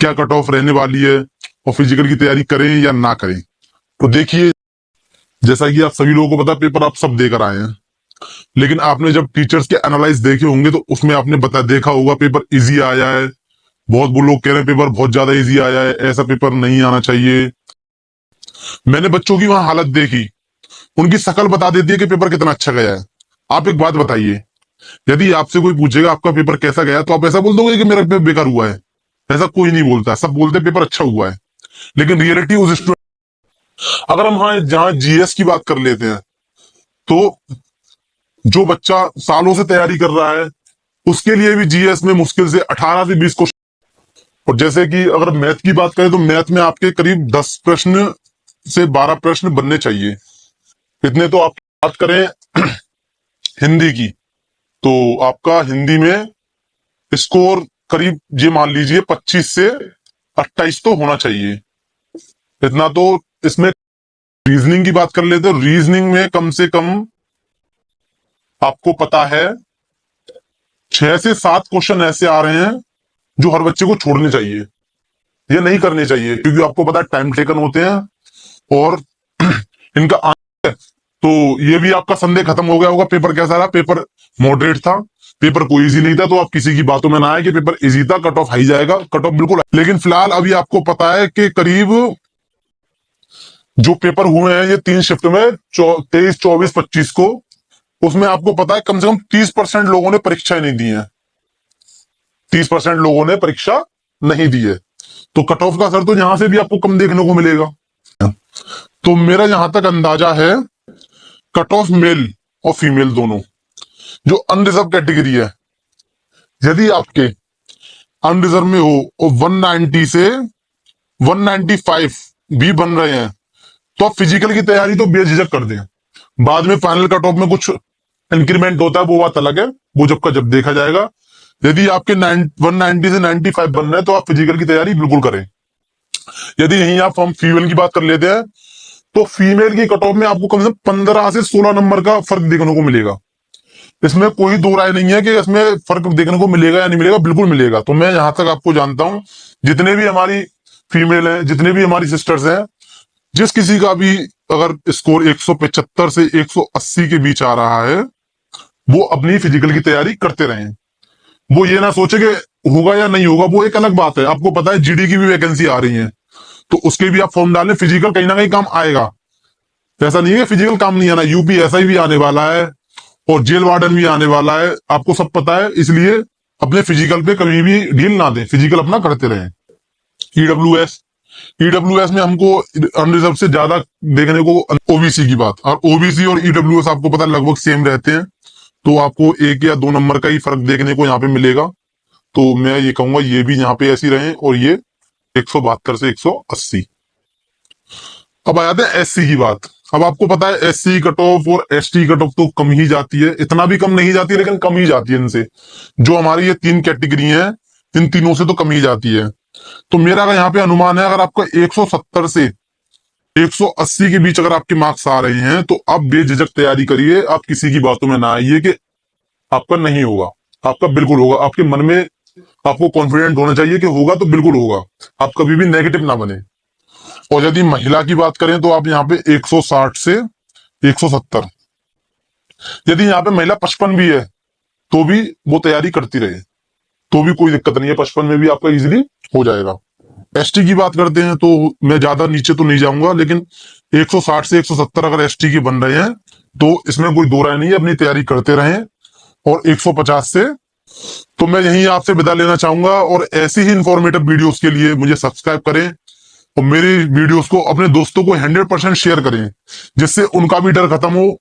क्या cut off रहने वाली है और फिजिकल की तैयारी करें या ना करें। तो देखिए, जैसा कि आप सभी लोगों को पता, पेपर आप सब देकर आए हैं, लेकिन आपने जब टीचर्स के एनालाइज देखे होंगे तो उसमें आपने देखा होगा पेपर इजी आया है। बहुत वो लोग कह रहे हैं पेपर बहुत ज्यादा इजी आया है, ऐसा पेपर नहीं आना चाहिए। मैंने बच्चों की वहां हालत देखी, उनकी शक्ल बता देती है कि पेपर कितना अच्छा गया है। आप एक बात बताइए, यदि आपसे कोई पूछेगा आपका पेपर कैसा गया, तो आप ऐसा बोल दोगे कि मेरा पेपर बेकार हुआ है? ऐसा कोई नहीं बोलता, सब बोलते पेपर अच्छा हुआ है। लेकिन रियलिटी उस स्टूडेंट, अगर हम हाँ जहां जीएस की बात कर लेते हैं, तो जो बच्चा सालों से तैयारी कर रहा है उसके लिए भी जीएस में मुश्किल से 18 से 20 क्वेश्चन। और जैसे कि अगर मैथ की बात करें तो मैथ में आपके करीब 10 प्रश्न से 12 प्रश्न बनने चाहिए, इतने तो आप बात करें हिंदी की, तो आपका हिंदी में स्कोर करीब ये मान लीजिए 25 से 28 तो होना चाहिए, इतना तो। इसमें रीजनिंग की बात कर लेते हैं, रीजनिंग में कम से कम आपको पता है 6 से 7 क्वेश्चन ऐसे आ रहे हैं जो हर बच्चे को छोड़ने चाहिए, ये नहीं करने चाहिए, क्योंकि आपको पता है टाइम टेकन होते हैं और इनका आंसर। तो ये भी आपका संदेह खत्म हो गया होगा पेपर कैसा रहा। पेपर मॉडरेट था, पेपर कोई इजी नहीं था, तो आप किसी की बातों में ना आए कि पेपर इजी था, कट ऑफ हाई जाएगा, कट ऑफ बिल्कुल। लेकिन फिलहाल अभी आपको पता है कि करीब जो पेपर हुए हैं ये 3 शिफ्ट में 23, 24, 25 को, उसमें आपको पता है कम से कम 30% लोगों ने परीक्षाएं नहीं दी है, 30% लोगों ने परीक्षा नहीं दी है। तो कट ऑफ का असर तो यहां से भी आपको कम देखने को मिलेगा। तो मेरा जहां तक अंदाजा है, कट ऑफ मेल और फीमेल दोनों, जो अनरिजर्व कैटेगरी है, यदि आपके अनरिजर्व में हो और 190 से 195 भी बन रहे हैं, तो आप फिजिकल की तैयारी तो बेझिझक कर दें। बाद में फाइनल कट ऑफ में कुछ इंक्रीमेंट होता है, वो बात अलग है, वो जब का जब देखा जाएगा। यदि आपके 190 से 95 बन रहे हैं तो आप फिजिकल की तैयारी बिल्कुल करें। यदि यहीं आप हम फीमेल की बात कर लेते हैं, तो फीमेल की कट ऑफ में आपको कम से कम 15 से 16 नंबर का फर्क देखने को मिलेगा। इसमें कोई दो राय नहीं है कि इसमें फर्क देखने को मिलेगा या नहीं मिलेगा, बिल्कुल मिलेगा। तो मैं यहां तक आपको जानता हूं, जितने भी हमारी फीमेल हैं, जितने भी हमारी सिस्टर्स हैं, जिस किसी का भी अगर स्कोर 175 से 180 के बीच आ रहा है, वो अपनी फिजिकल की तैयारी करते रहें। वो ये ना सोचे कि होगा या नहीं होगा, वो एक अलग बात है। आपको पता है जीडी की भी वैकेंसी आ रही है, तो उसके भी आप फॉर्म डालें, फिजिकल कहीं ना कहीं काम आएगा। ऐसा नहीं है कि फिजिकल काम नहीं आना, यूपी ऐसा ही भी आने वाला है और जेल वार्डन भी आने वाला है, आपको सब पता है। इसलिए अपने फिजिकल पे कभी भी ढील ना दें, फिजिकल अपना करते रहें। ईडब्ल्यूएस, ईडब्ल्यूएस में हमको अनरिजर्व से ज्यादा देखने को ओबीसी की बात, और ओबीसी और ईडब्ल्यूएस आपको पता लगभग सेम रहते हैं, तो आपको 1 या 2 नंबर का ही फर्क देखने को यहाँ पे मिलेगा। तो मैं ये कहूंगा ये भी यहाँ पे ऐसी रहे, और ये 172 से 180। अब आ जाते हैं एससी की बात। अब आपको पता है एससी कट ऑफ और एसटी कट ऑफ तो कम ही जाती है, इतना भी कम नहीं जाती लेकिन कम ही जाती है इनसे। जो हमारी ये 3 कैटेगरी हैं, इन तीनों से तो कम ही जाती है। तो मेरा अगर यहाँ पे अनुमान है, अगर आपका 170 से 180 के बीच अगर आपके मार्क्स आ रहे हैं, तो आप बेझिझक तैयारी करिए, आप किसी की बातों में ना आइए कि आपका नहीं होगा। आपका बिल्कुल होगा, आपके मन में आपको कॉन्फिडेंट होना चाहिए कि होगा तो बिल्कुल होगा, आप कभी भी नेगेटिव ना बने। और यदि महिला की बात करें तो आप यहाँ पे 160 से 170, यदि यहाँ पे महिला 55 भी है तो भी वो तैयारी करती रहे, तो भी कोई दिक्कत नहीं है, 55 में भी आपका इजीली हो जाएगा। एसटी की बात करते हैं तो मैं ज्यादा नीचे तो नहीं जाऊंगा, लेकिन 160 से 170 अगर एसटी के बन रहे हैं तो इसमें कोई दो राय नहीं है, अपनी तैयारी करते रहें। और 150 से तो मैं यहीं आपसे विदा लेना चाहूंगा, और ऐसी ही इंफॉर्मेटिव वीडियोस के लिए मुझे सब्सक्राइब करें और मेरी वीडियोस को अपने दोस्तों को 100% शेयर करें, जिससे उनका भी डर खत्म हो।